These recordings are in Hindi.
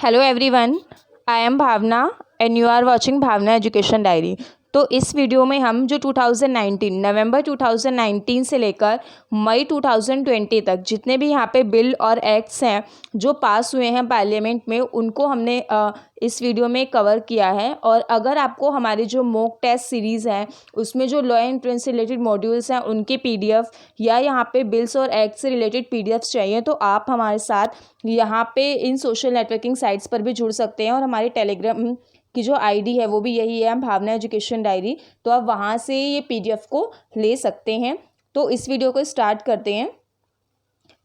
Hello everyone, I am Bhavna and you are watching Bhavna education diary. तो इस वीडियो में हम जो 2019 नवंबर 2019 से लेकर मई 2020 तक जितने भी यहाँ पे बिल और एक्ट्स हैं जो पास हुए हैं पार्लियामेंट में, उनको हमने इस वीडियो में कवर किया है। और अगर आपको हमारी जो मॉक टेस्ट सीरीज़ है उसमें जो लॉ एंड ट्रेन से रिलेटेड मॉड्यूल्स हैं उनके पीडीएफ या यहाँ पे बिल्स और एक्ट से रिलेटेड पीडीएफ्स चाहिए तो आप हमारे साथ यहाँ पे इन सोशल नेटवर्किंग साइट्स पर भी जुड़ सकते हैं। और हमारे टेलीग्राम की जो आईडी है वो भी यही है, भावना एजुकेशन डायरी। तो आप वहाँ से ये पीडीएफ को ले सकते हैं। तो इस वीडियो को स्टार्ट करते हैं।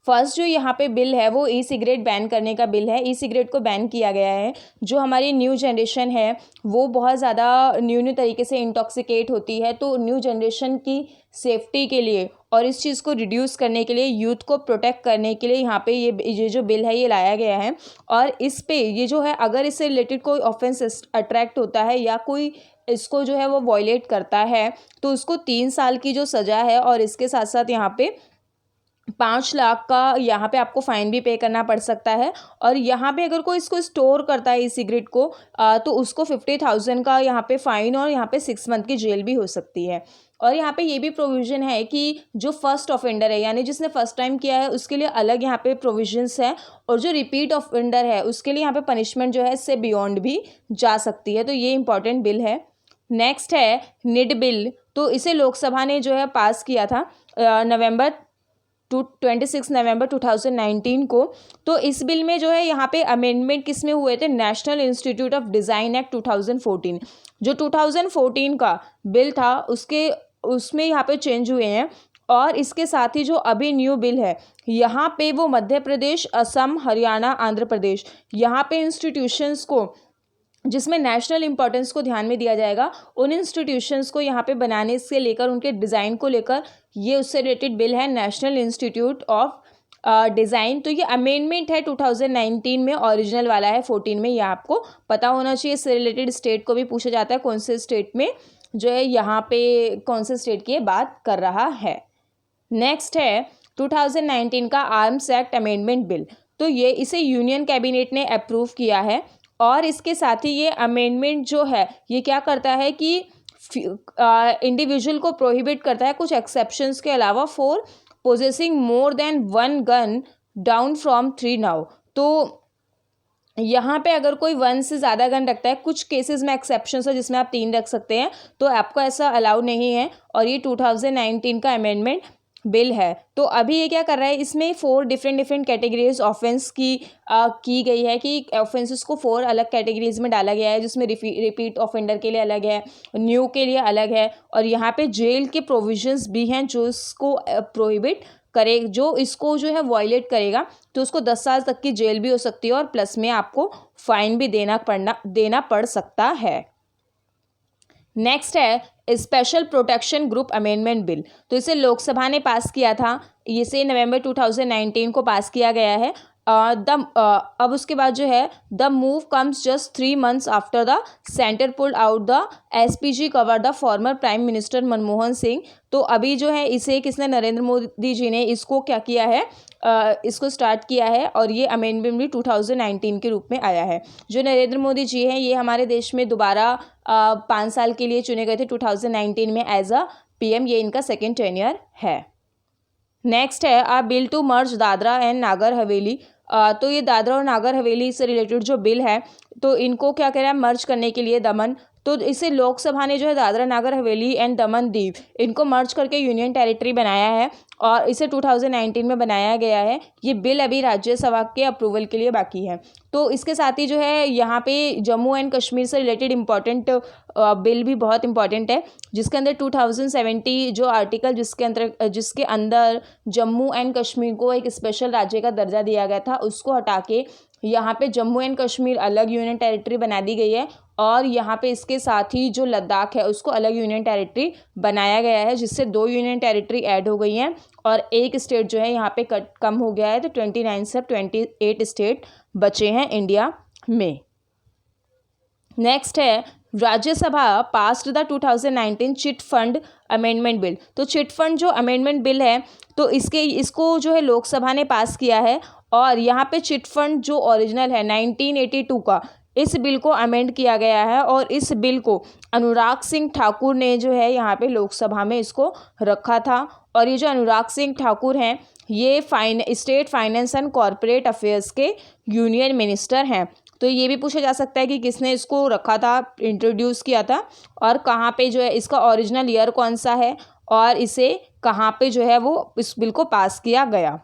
फर्स्ट जो यहाँ पे बिल है वो ई सिगरेट बैन करने का बिल है। ई सिगरेट को बैन किया गया है। जो हमारी न्यू जनरेशन है वो बहुत ज़्यादा न्यू तरीके से इंटॉक्सिकेट होती है, तो न्यू जनरेशन की सेफ्टी के लिए और इस चीज़ को रिड्यूस करने के लिए, यूथ को प्रोटेक्ट करने के लिए यहाँ पे ये जो बिल है ये लाया गया है। और इस पे ये जो है, अगर इससे रिलेटेड कोई ऑफेंस अट्रैक्ट होता है या कोई इसको जो है वो वॉयलेट करता है तो उसको 3 साल की जो सज़ा है और इसके साथ साथ यहाँ पे 5 लाख का यहाँ पे आपको फ़ाइन भी पे करना पड़ सकता है। और यहाँ पे अगर कोई इसको स्टोर करता है ई सिगरेट को तो उसको 50,000 का यहाँ पे फ़ाइन और यहाँ पे 6 मंथ की जेल भी हो सकती है। और यहाँ पे ये भी प्रोविज़न है कि जो फर्स्ट ऑफेंडर है यानी जिसने फर्स्ट टाइम किया है उसके लिए अलग यहाँ पे प्रोविजंस है, और जो रिपीट ऑफेंडर है उसके लिए यहाँ पे पनिशमेंट जो है इससे बियॉन्ड भी जा सकती है। तो ये इंपॉर्टेंट बिल है। नेक्स्ट है निड बिल। तो इसे लोकसभा ने जो है पास किया था 26 नवंबर 2019 को। तो इस बिल में जो है यहाँ पे अमेंडमेंट किस में हुए थे, national institute of design act 2014, जो 2014 का बिल था उसमें यहाँ पे चेंज हुए हैं। और इसके साथ ही जो अभी न्यू बिल है यहाँ पे वो मध्य प्रदेश, असम, हरियाणा, आंध्र प्रदेश यहाँ पे इंस्टीट्यूशंस को जिसमें नेशनल इंपॉर्टेंस को ध्यान में दिया जाएगा, उन इंस्टीट्यूशंस को यहाँ पे बनाने से लेकर उनके डिज़ाइन को लेकर ये उससे रिलेटेड बिल है, नेशनल इंस्टीट्यूट ऑफ डिज़ाइन। तो ये अमेंडमेंट है 2019 में, ओरिजिनल वाला है 14 में, ये आपको पता होना चाहिए। इससे रिलेटेड स्टेट को भी पूछा जाता है कौन से स्टेट में जो है यहाँ पे कौन से स्टेट की बात कर रहा है। नेक्स्ट है 2019 का आर्म्स एक्ट अमेंडमेंट बिल। तो ये इसे यूनियन कैबिनेट ने अप्रूव किया है। और इसके साथ ही ये अमेंडमेंट जो है ये क्या करता है कि इंडिविजुअल को प्रोहिबिट करता है कुछ एक्सेप्शंस के अलावा for possessing more than 1 gun down from 3 now. तो यहाँ पे अगर कोई 1 से ज़्यादा गन रखता है, कुछ केसेस में एक्सेप्शंस है जिसमें आप 3 रख सकते हैं, तो आपको ऐसा अलाउ नहीं है। और ये 2019 का अमेंडमेंट बिल है। तो अभी ये क्या कर रहा है, इसमें 4 डिफरेंट कैटेगरीज ऑफेंस की गई है कि ऑफेंसेस को 4 अलग कैटेगरीज में डाला गया है, जिसमें रिपीट ऑफेंडर के लिए अलग है, न्यू के लिए अलग है, और यहाँ पे जेल के प्रोविजंस भी हैं जो इसको प्रोहिबिट करे, जो इसको जो है वॉयलेट करेगा तो उसको 10 साल तक की जेल भी हो सकती है और प्लस में आपको फाइन भी देना पड़ सकता है। नेक्स्ट है special protection group amendment bill. तो इसे लोकसभा ने पास किया था, इसे नवंबर 2019 को पास किया गया है। अब उसके बाद जो है the move comes just 3 months after the centre pulled out the SPG cover the former prime minister Manmohan Singh. तो अभी जो है इसे किसने, नरेंद्र मोदी जी ने इसको क्या किया है, इसको स्टार्ट किया है। और ये अमेंडमेंट भी 2019 के रूप में आया है। जो नरेंद्र मोदी जी हैं ये हमारे देश में दोबारा 5 साल के लिए चुने गए थे 2019 में एज अ पीएम। ये इनका 2nd टेन्योर है। नेक्स्ट है a bill to merge Dadra and Nagar Haveli. तो ये दादरा और नागर हवेली से रिलेटेड जो बिल है तो इनको क्या कह रहा है, मर्ज करने के लिए दमन। तो इसे लोकसभा ने जो है दादरा नागर हवेली एंड दमन दीव इनको मर्ज करके यूनियन टेरिटरी बनाया है और इसे 2019 में बनाया गया है। ये बिल अभी राज्यसभा के अप्रूवल के लिए बाकी है। तो इसके साथ ही जो है यहाँ पे जम्मू एंड कश्मीर से रिलेटेड इम्पॉर्टेंट बिल भी बहुत इंपॉर्टेंट है, जिसके अंदर 2070 जो आर्टिकल जिसके अंदर जम्मू एंड कश्मीर को एक स्पेशल राज्य का दर्जा दिया गया था उसको हटा के यहाँ पे जम्मू एंड कश्मीर अलग यूनियन टेरिटरी बना दी गई है। और यहाँ पे इसके साथ ही जो लद्दाख है उसको अलग यूनियन टेरिटरी बनाया गया है, जिससे 2 यूनियन टेरिटरी ऐड हो गई हैं और एक स्टेट जो है यहाँ पे कम हो गया है। तो 29 से 28 स्टेट बचे हैं इंडिया में। नेक्स्ट है Rajya Sabha passed the 2019 chit fund amendment bill. तो चिट फंड जो अमेंडमेंट बिल है तो इसको जो है लोकसभा ने पास किया है और यहाँ पे चिट फंड जो ओरिजिनल है 1982 का, इस बिल को अमेंड किया गया है और इस बिल को अनुराग सिंह ठाकुर ने जो है यहाँ पे लोकसभा में इसको रखा था। और ये जो अनुराग सिंह ठाकुर हैं ये state finance and corporate affairs के यूनियन मिनिस्टर हैं। तो ये भी पूछा जा सकता है कि किसने इसको रखा था, इंट्रोड्यूस किया था, और कहाँ पे जो है इसका ओरिजिनल ईयर कौन सा है, और इसे कहाँ पे जो है वो इस बिल को पास किया गया।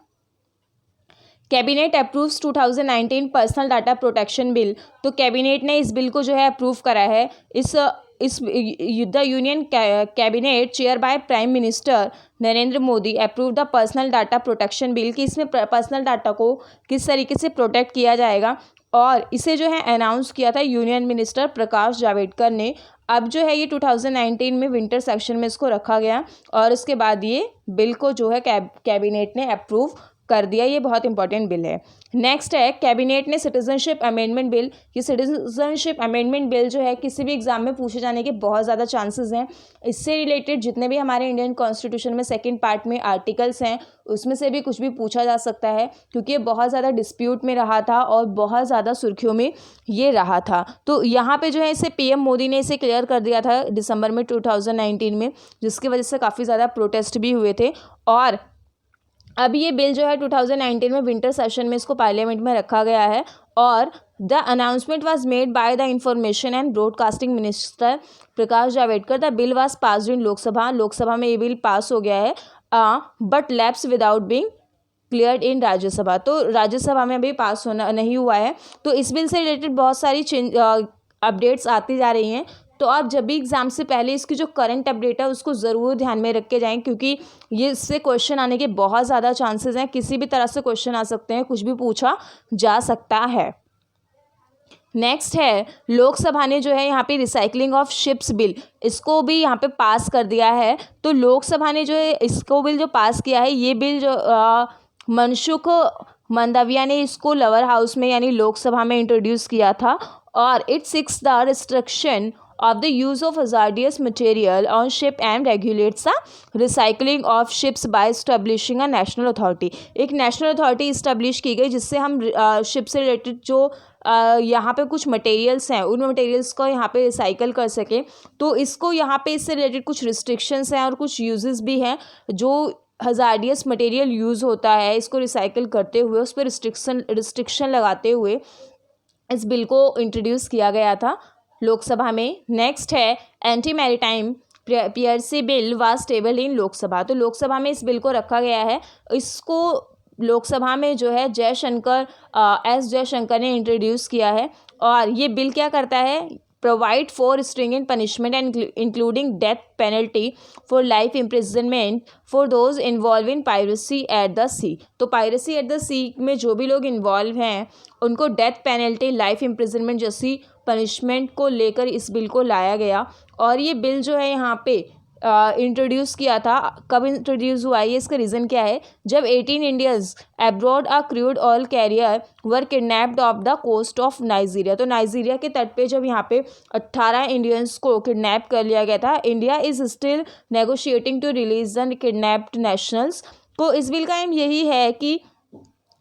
Cabinet approves 2019 personal data protection bill. तो कैबिनेट ने इस बिल को जो है अप्रूव करा है। इस the union cabinet chair by prime minister Narendra Modi approve the personal data protection bill, कि इसमें पर्सनल डाटा को किस तरीके से प्रोटेक्ट किया जाएगा, और इसे जो है अनाउंस किया था यूनियन मिनिस्टर प्रकाश जावड़ेकर ने। अब जो है ये 2019 में विंटर सेशन में इसको रखा गया और उसके बाद ये बिल को जो है कैबिनेट ने अप्रूव कर दिया। ये बहुत इंपॉर्टेंट बिल है। नेक्स्ट है कैबिनेट ने सिटीजनशिप अमेंडमेंट बिल। ये सिटीजनशिप अमेंडमेंट बिल जो है किसी भी एग्जाम में पूछे जाने के बहुत ज़्यादा चांसेस हैं। इससे रिलेटेड जितने भी हमारे इंडियन कॉन्स्टिट्यूशन में सेकंड पार्ट में आर्टिकल्स हैं उसमें से भी कुछ भी पूछा जा सकता है, क्योंकि ये बहुत ज़्यादा डिस्प्यूट में रहा था और बहुत ज़्यादा सुर्खियों में ये रहा था। तो यहाँ पे जो है इसे पीएम मोदी ने इसे क्लियर कर दिया था दिसंबर में 2019 में, जिसकी वजह से काफ़ी ज़्यादा प्रोटेस्ट भी हुए थे। और अब ये बिल जो है 2019 में विंटर सेशन में इसको पार्लियामेंट में रखा गया है और the announcement was made by the information and broadcasting minister Prakash Javadekar. The bill was passed in Lok Sabha में ये बिल पास हो गया है, but lapse without being cleared इन राज्यसभा। तो राज्यसभा में अभी पास होना नहीं हुआ है। तो इस बिल से रिलेटेड बहुत सारी अपडेट्स आती जा रही हैं। तो आप जब भी एग्ज़ाम से पहले इसकी जो करंट अपडेट है उसको ज़रूर ध्यान में रख के जाएं, क्योंकि ये इससे क्वेश्चन आने के बहुत ज़्यादा चांसेस हैं। किसी भी तरह से क्वेश्चन आ सकते हैं, कुछ भी पूछा जा सकता है। नेक्स्ट है लोकसभा ने जो है यहाँ पे रिसाइकलिंग ऑफ शिप्स बिल, इसको भी यहाँ पे पास कर दिया है। तो लोकसभा ने जो है इसको बिल जो पास किया है, ये बिल जो मनसुख मंडाविया ने इसको लोअर हाउस में यानी लोकसभा में इंट्रोड्यूस किया था और it six the restriction of the use of hazardous material on ship and regulates the recycling of ships by establishing a national authority। एक नेशनल अथॉरिटी इस्टेब्लिश की गई जिससे हम शिप से रिलेटेड जो यहाँ पे कुछ मटेरियल्स हैं उन मटेरियल्स को यहाँ पे रिसाइकल कर सकें। तो इसको यहाँ पे इससे रिलेटेड कुछ रिस्ट्रिक्शंस हैं और कुछ यूजेस भी हैं। जो हजार्डियस मटेरियल यूज़ होता है इसको रिसाइकल करते हुए उस पर रिस्ट्रिक्शन लगाते हुए इस बिल को इंट्रोड्यूस किया गया था लोकसभा में। नेक्स्ट है anti maritime PRC bill was table इन लोकसभा। तो लोकसभा में इस बिल को रखा गया है। इसको लोकसभा में जो है एस जयशंकर ने इंट्रोड्यूस किया है और ये बिल क्या करता है, provide for stringent punishment and including death penalty for life imprisonment for those involve in piracy at the sea. तो पायरेसी एट द सी में जो भी लोग इन्वॉल्व हैं उनको डेथ पेनल्टी, लाइफ इम्प्रिजनमेंट जैसी पनिशमेंट को लेकर इस बिल को लाया गया। और ये बिल जो है यहाँ पे इंट्रोड्यूस किया था। कब इंट्रोड्यूस हुआ है, इसका रीज़न क्या है, जब 18 Indians abroad a crude oil carrier were kidnapped off the coast of Nigeria. तो नाइजीरिया के तट पे जब यहाँ पे 18 इंडियंस को किडनैप कर लिया गया था। India is still negotiating to release the kidnapped nationals. तो इस बिल का एम यही है कि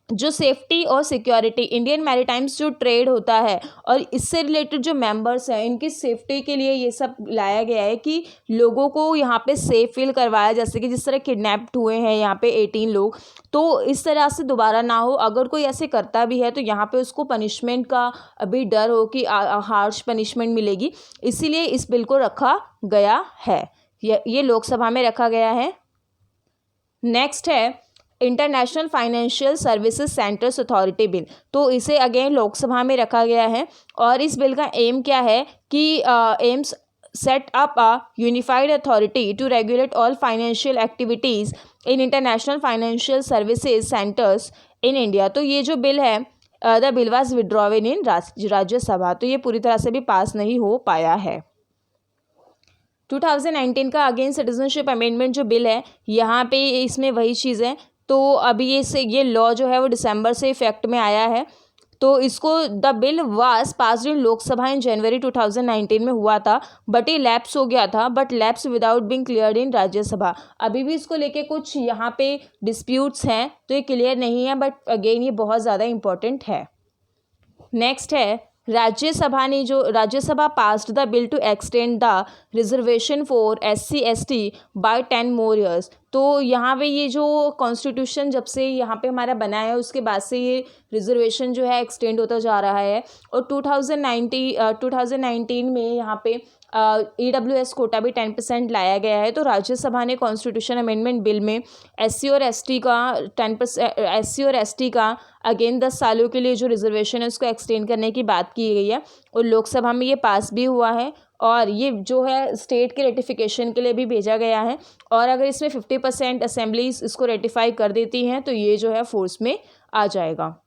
जो सेफ्टी और सिक्योरिटी इंडियन मैरीटाइम्स जो ट्रेड होता है और इससे रिलेटेड जो मेंबर्स हैं इनकी सेफ्टी के लिए ये सब लाया गया है कि लोगों को यहाँ पे सेफ फील करवाया, जैसे कि जिस तरह किडनैप्ड हुए हैं यहाँ पे 18 लोग, तो इस तरह से दोबारा ना हो। अगर कोई ऐसे करता भी है तो यहाँ पे उसको पनिशमेंट का अभी डर हो कि हार्श पनिशमेंट मिलेगी, इसीलिए इस बिल को रखा गया है। ये लोकसभा में रखा गया है। नेक्स्ट है international financial services centres authority bill. तो इसे अगेन लोकसभा में रखा गया है और इस बिल का एम क्या है कि aims set up a unified authority to regulate all financial activities in international financial services centres in India. तो ये जो बिल है the bill was withdrawn in Rajya Sabha. तो ये पूरी तरह से भी पास नहीं हो पाया है। 2019 का अगेन सिटीजनशिप अमेंडमेंट जो बिल है यहाँ पे इसमें वही चीज़ है। तो अभी ये लॉ जो है वो दिसंबर से इफेक्ट में आया है। तो इसको the bill was passed in Lok Sabha in January 2019 में हुआ था, बट ये लैप्स हो गया था, but lapse without being cleared इन राज्यसभा। अभी भी इसको लेके कुछ यहाँ पे डिस्प्यूट्स हैं, तो ये क्लियर नहीं है, बट अगेन ये बहुत ज़्यादा इंपॉर्टेंट है। नेक्स्ट है Rajya Sabha passed the bill to extend the reservation for SC/ST by 10 more years. तो यहाँ पे ये जो कॉन्स्टिट्यूशन जब से यहाँ पे हमारा बना है उसके बाद से ये रिजर्वेशन जो है एक्सटेंड होता जा रहा है, और 2019 में यहाँ पे EWS कोटा भी 10% लाया गया है। तो राज्यसभा ने कॉन्स्टिट्यूशन अमेंडमेंट बिल में SC और ST का अगेन 10 सालों के लिए जो रिजर्वेशन है उसको एक्सटेंड करने की बात की गई है, और लोकसभा में ये पास भी हुआ है, और ये जो है स्टेट के रेटिफिकेशन के लिए भी भेजा गया है, और अगर इसमें 50% असेंबलीज इसको रेटिफाई कर देती हैं तो ये जो है फोर्स में आ जाएगा।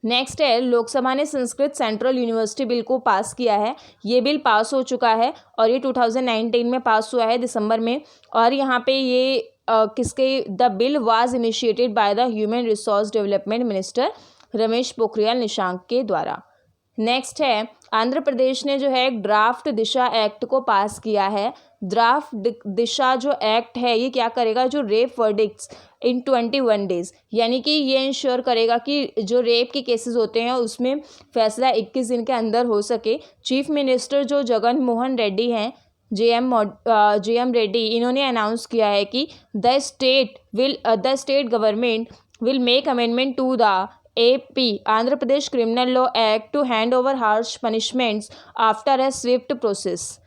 नेक्स्ट है लोकसभा ने संस्कृत सेंट्रल यूनिवर्सिटी बिल को पास किया है। ये बिल पास हो चुका है और ये 2019 में पास हुआ है दिसंबर में, और यहाँ पे ये the bill was initiated by the human resource development minister Ramesh Pokhriyal Nishank के द्वारा। नेक्स्ट है आंध्र प्रदेश ने जो है एक ड्राफ्ट दिशा एक्ट को पास किया है। ड्राफ्ट दिशा जो एक्ट है ये क्या करेगा, जो रेप वर्डिक्ट्स इन 21 डेज, यानी कि ये इंश्योर करेगा कि जो रेप के केसेस होते हैं उसमें फैसला 21 दिन के अंदर हो सके। चीफ मिनिस्टर जो जगन मोहन रेड्डी हैं, JM रेड्डी, इन्होंने अनाउंस किया है कि the state government will make amendment to the AP Andhra Pradesh criminal law act to hand over harsh punishments after a swift process.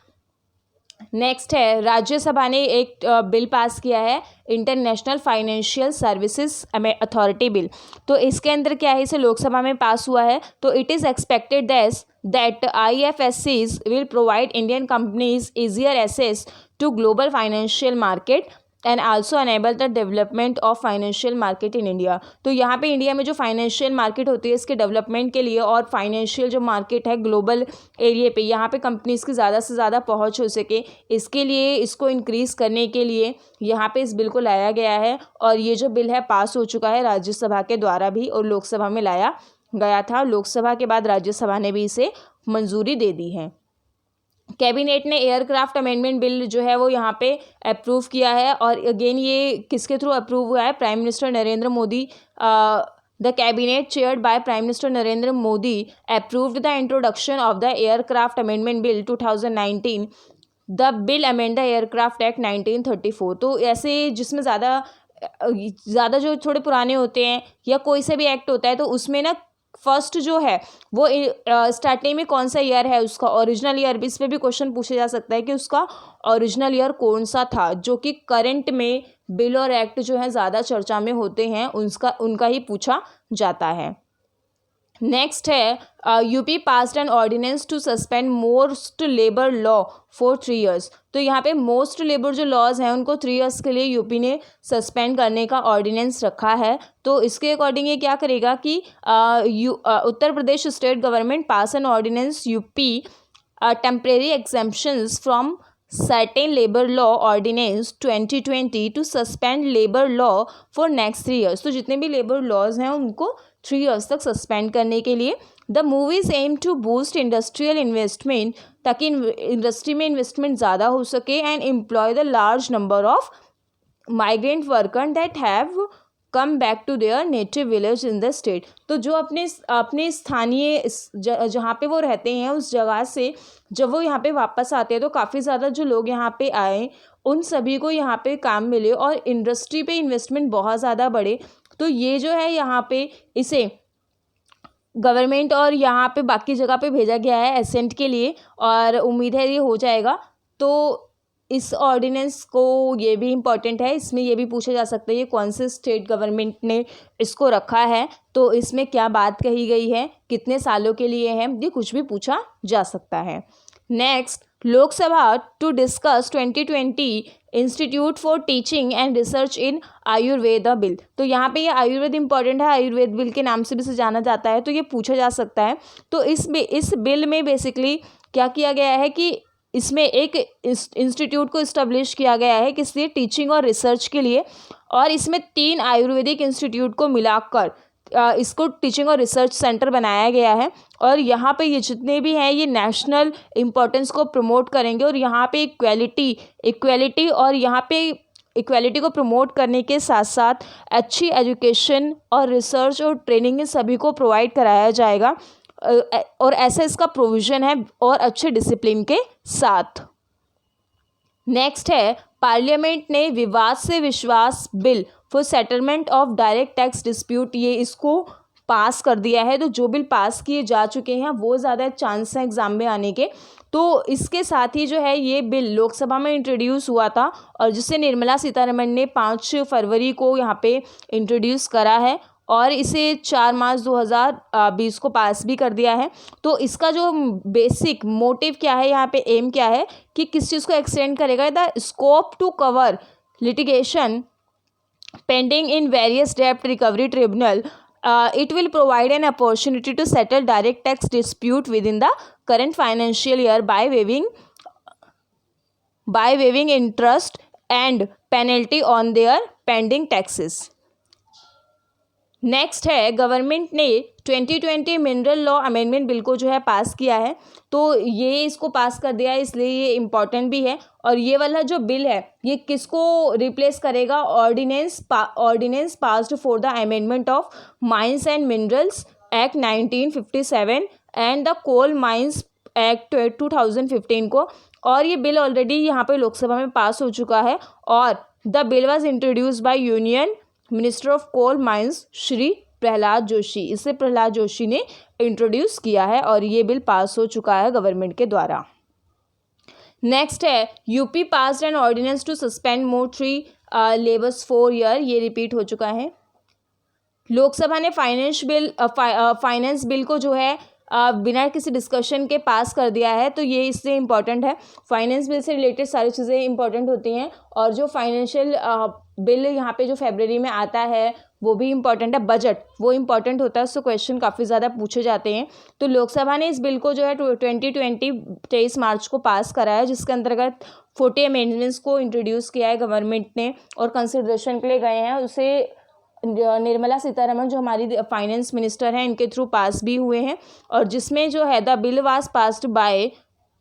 Next है राज्यसभा ने एक बिल पास किया है, international financial services authority bill. तो इसके अंदर क्या है, इसे लोकसभा में पास हुआ है। तो it is expected that IFSCs will provide Indian companies easier access to global financial market and also enable the development of financial market in India. तो यहाँ पे इंडिया में जो फाइनेंशियल मार्केट होती है इसके डेवलपमेंट के लिए, और फाइनेंशियल जो मार्केट है ग्लोबल एरिया पे, यहाँ पे कंपनीज़ की ज़्यादा से ज़्यादा पहुँच हो सके, इसके लिए इसको इंक्रीज़ करने के लिए यहाँ पे इस बिल को लाया गया है। और ये जो बिल है पास हो चुका है राज्यसभा के द्वारा भी, और लोकसभा में लाया गया था। लोकसभा के बाद राज्यसभा ने भी इसे मंजूरी दे दी है। कैबिनेट ने एयरक्राफ्ट अमेंडमेंट बिल जो है वो यहाँ पे अप्रूव किया है, और अगेन ये किसके थ्रू अप्रूव हुआ है, prime minister Narendra Modi. The cabinet chaired by prime minister Narendra Modi approved the introduction of the aircraft amendment bill 2019, the bill amend the aircraft act 1934। तो ऐसे जिसमें ज़्यादा जो थोड़े पुराने होते हैं या कोई से भी एक्ट होता है तो उसमें ना फर्स्ट जो है वो स्टार्टिंग में कौन सा ईयर है, उसका ओरिजिनल ईयर भी, इस पर भी क्वेश्चन पूछा जा सकता है कि उसका ओरिजिनल ईयर कौन सा था, जो कि करंट में बिल और एक्ट जो है ज़्यादा चर्चा में होते हैं उनका ही पूछा जाता है। नेक्स्ट है UP passed an ordinance to suspend most labour law for 3 years. तो यहाँ पे मोस्ट लेबर जो लॉज हैं उनको 3 ईयर्स के लिए यूपी ने सस्पेंड करने का ऑर्डिनेंस रखा है। तो इसके अकॉर्डिंग ये क्या करेगा कि Uttar Pradesh state government pass an ordinance UP temporary exemptions from certain labour law ordinance 2020 to suspend labour law for next 3 years. तो जितने भी लेबर लॉज हैं उनको 3 ईयर्स तक सस्पेंड करने के लिए। The movies aim to boost industrial investment, ताकि इंडस्ट्री में इन्वेस्टमेंट ज़्यादा हो सके, and employ the large number of migrant worker that have come back to their native village in the state. तो जो अपने स्थानीय जहाँ पे वो रहते हैं उस जगह से जब वो यहाँ पे वापस आते हैं तो काफ़ी ज़्यादा जो लोग यहाँ पे आए उन सभी को यहाँ पे काम मिले और इंडस्ट्री पे इन्वेस्टमेंट बहुत ज़्यादा बढ़े। तो ये जो है यहाँ पे इसे गवर्नमेंट और यहाँ पे बाकी जगह पे भेजा गया है असेंट के लिए, और उम्मीद है ये हो जाएगा। तो इस ऑर्डिनेंस को ये भी इम्पॉर्टेंट है, इसमें ये भी पूछा जा सकता है ये कौन से स्टेट गवर्नमेंट ने इसको रखा है, तो इसमें क्या बात कही गई है, कितने सालों के लिए है, ये कुछ भी पूछा जा सकता है। Next, Lok Sabha to discuss 2020 institute for teaching and research in Ayurveda bill. तो यहाँ पे ये आयुर्वेद इंपॉर्टेंट है, आयुर्वेद बिल के नाम से भी इसे जाना जाता है, तो ये पूछा जा सकता है। तो इस बिल में बेसिकली क्या किया गया है कि इसमें एक इंस्टीट्यूट को इस्टेब्लिश किया गया है किस लिए, टीचिंग और रिसर्च के लिए, और इसमें 3 आयुर्वेदिक इंस्टीट्यूट को मिलाकर इसको टीचिंग और रिसर्च सेंटर बनाया गया है और यहाँ पे ये जितने भी हैं ये नेशनल इम्पोर्टेंस को प्रमोट करेंगे और यहाँ पे इक्वेलिटी और यहाँ पे इक्वेलिटी को प्रमोट करने के साथ साथ अच्छी एजुकेशन और रिसर्च और ट्रेनिंग इन सभी को प्रोवाइड कराया जाएगा और ऐसा इसका प्रोविज़न है और अच्छे डिसिप्लिन के साथ। नेक्स्ट है पार्लियामेंट ने विवाद से विश्वास bill for settlement of direct tax dispute ये इसको पास कर दिया है। तो जो बिल पास किए जा चुके हैं वो ज़्यादा चांस हैं एग्ज़ाम में आने के। तो इसके साथ ही जो है ये बिल लोकसभा में इंट्रोड्यूस हुआ था और जिसे निर्मला सीतारमण ने 5 फरवरी को यहाँ पे इंट्रोड्यूस करा है और इसे 4 मार्च 2020 को पास भी कर दिया है। तो इसका जो बेसिक मोटिव क्या है, यहाँ पे एम क्या है कि किस चीज़ को एक्सटेंड करेगा, the scope to cover litigation pending in various डेब्ट recovery tribunal. It will provide an opportunity to settle direct tax dispute within the current financial year by waiving interest and penalty on their pending taxes. Next है गवर्नमेंट ने 2020 मिनरल लॉ अमेंडमेंट बिल को जो है पास किया है। तो ये इसको पास कर दिया है इसलिए ये इम्पॉर्टेंट भी है। और ये वाला जो बिल है ये किसको रिप्लेस करेगा, ordinance passed for the amendment of mines and minerals act 1957 and the coal mines act 2015 को। और ये बिल ऑलरेडी यहाँ पे लोकसभा में पास हो चुका है और the bill was introduce by union minister of coal mines Shri Pralhad Joshi. इसे प्रहलाद जोशी ने इंट्रोड्यूस किया है और ये बिल पास हो चुका है गवर्नमेंट के द्वारा। नेक्स्ट है UP passed an ordinance to suspend mostly labours 4 year. ये रिपीट हो चुका है। लोकसभा ने फाइनेंस बिल को जो है बिना किसी डिस्कशन के पास कर दिया है। तो ये इससे इम्पॉर्टेंट है। फाइनेंस बिल से रिलेटेड सारी चीज़ें इंपॉर्टेंट होती हैं और जो फाइनेंशियल बिल यहाँ पे जो फरवरी में आता है वो भी इम्पॉर्टेंट है। बजट वो इम्पॉर्टेंट होता है, उससे क्वेश्चन काफ़ी ज़्यादा पूछे जाते हैं। तो लोकसभा ने इस बिल को जो है 23 मार्च को पास करा है जिसके अंतर्गत 40 अमेंडमेंट्स को इंट्रोड्यूस किया है गवर्नमेंट ने और कंसिडरेशन के लिए गए हैं। उसे निर्मला सीतारमण जो हमारी फाइनेंस मिनिस्टर हैं इनके थ्रू पास भी हुए हैं और जिसमें जो है the bill was passed by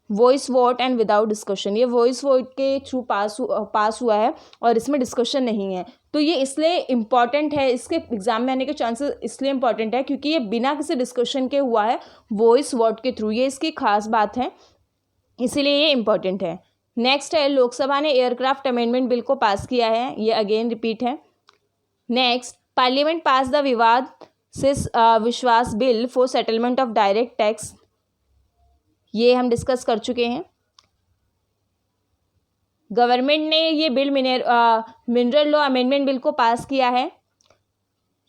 voice vote and without discussion. ये वॉइस वोट के थ्रू पास हुआ है और इसमें डिस्कशन नहीं है। तो ये इसलिए इम्पॉर्टेंट है, इसके एग्जाम में आने के चांसेस इसलिए इम्पॉर्टेंट है क्योंकि ये बिना किसी डिस्कशन के हुआ है वॉइस वोट के थ्रू। ये इसकी खास बात है, इसीलिए ये इम्पॉर्टेंट है। नेक्स्ट है लोकसभा ने एयरक्राफ्ट अमेंडमेंट बिल को पास किया है। ये अगेन रिपीट है। नेक्स्ट पार्लियामेंट पास द विवाद से विश्वास bill for settlement of direct tax. ये हम डिस्कस कर चुके हैं। गवर्नमेंट ने ये bill mineral law amendment bill को पास किया है।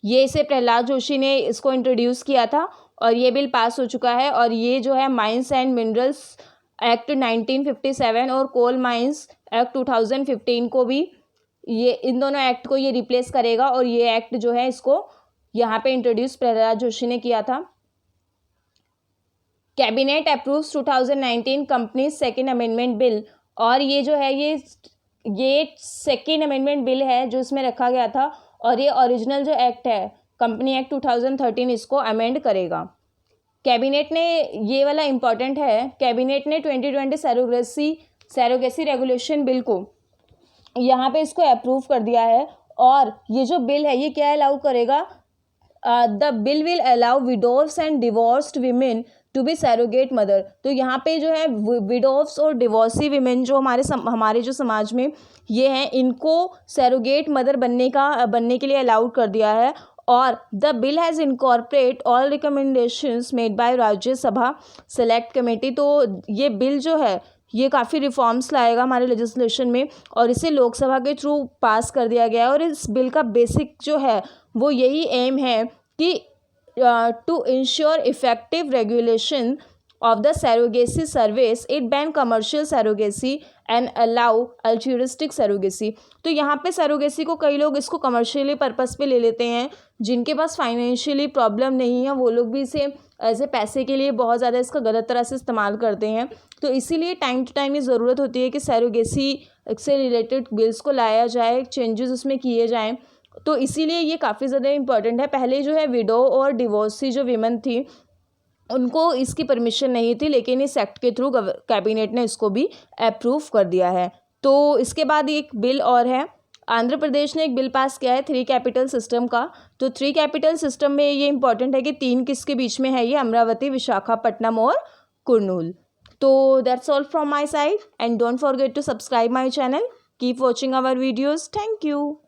ये इसे प्रहलाद जोशी ने इसको इंट्रोड्यूस किया था और ये बिल पास हो चुका है। और ये जो है माइंस एंड मिनरल्स एक्ट 1957 और कोल माइंस एक्ट 2015 को भी ये इन दोनों एक्ट को ये रिप्लेस करेगा और ये एक्ट जो है इसको यहाँ पे इंट्रोड्यूस प्रहलाद जोशी ने किया था। Cabinet approves 2019 companies second amendment bill. और ये जो है ये सेकेंड अमेंडमेंट बिल है जो इसमें रखा गया था और ये ओरिजिनल जो एक्ट है कंपनी एक्ट 2013 इसको अमेंड करेगा। कैबिनेट ने ये वाला इम्पॉर्टेंट है, कैबिनेट ने 2020 सैरोगेसी रेगुलेशन बिल को यहाँ पे इसको अप्रूव कर दिया है। और ये जो बिल है ये क्या अलाउ करेगा, the bill will allow widows and divorced women to be surrogate mother. तो यहाँ पे जो है विडोव्स और डिवोर्सी वीमेन जो हमारे जो समाज में ये हैं इनको सैरोगेट मदर बनने के लिए अलाउड कर दिया है। और the bill has incorporate all recommendations made by Rajya Sabha select committee. तो ये बिल जो है ये काफ़ी रिफॉर्म्स लाएगा हमारे लेजिस्लेशन में और इसे लोकसभा के थ्रू पास कर दिया गया है। और इस बिल का बेसिक जो है वो यही एम है कि to ensure effective regulation of the surrogacy service, it ban commercial surrogacy and allow altruistic surrogacy। तो यहाँ पे सरोगेसी को कई लोग इसको कमर्शियली पर्पस पे ले लेते हैं, जिनके पास फाइनेंशियली प्रॉब्लम नहीं है वो लोग भी इसे ऐसे पैसे के लिए बहुत ज़्यादा इसका गलत तरह से इस्तेमाल करते हैं। तो इसीलिए टाइम टू टाइम ये ज़रूरत होती है कि सरोगेसी से रिलेटेड बिल्स को लाया जाए, चेंजेस उसमें किए जाएँ तो इसीलिए ये काफ़ी ज़्यादा इम्पॉर्टेंट है। पहले जो है विडो और डिवोर्सी जो वीमेन थी उनको इसकी परमिशन नहीं थी, लेकिन इस एक्ट के थ्रू कैबिनेट ने इसको भी अप्रूव कर दिया है। तो इसके बाद एक बिल और है, आंध्र प्रदेश ने एक बिल पास किया है 3 कैपिटल सिस्टम का। तो 3 कैपिटल सिस्टम में ये इंपॉर्टेंट है कि 3 किसके बीच में है, ये अमरावती, विशाखापट्टनम और कुर्नूल। तो that's all from my side and don't forget to subscribe my channel, keep watching our videos, thank you.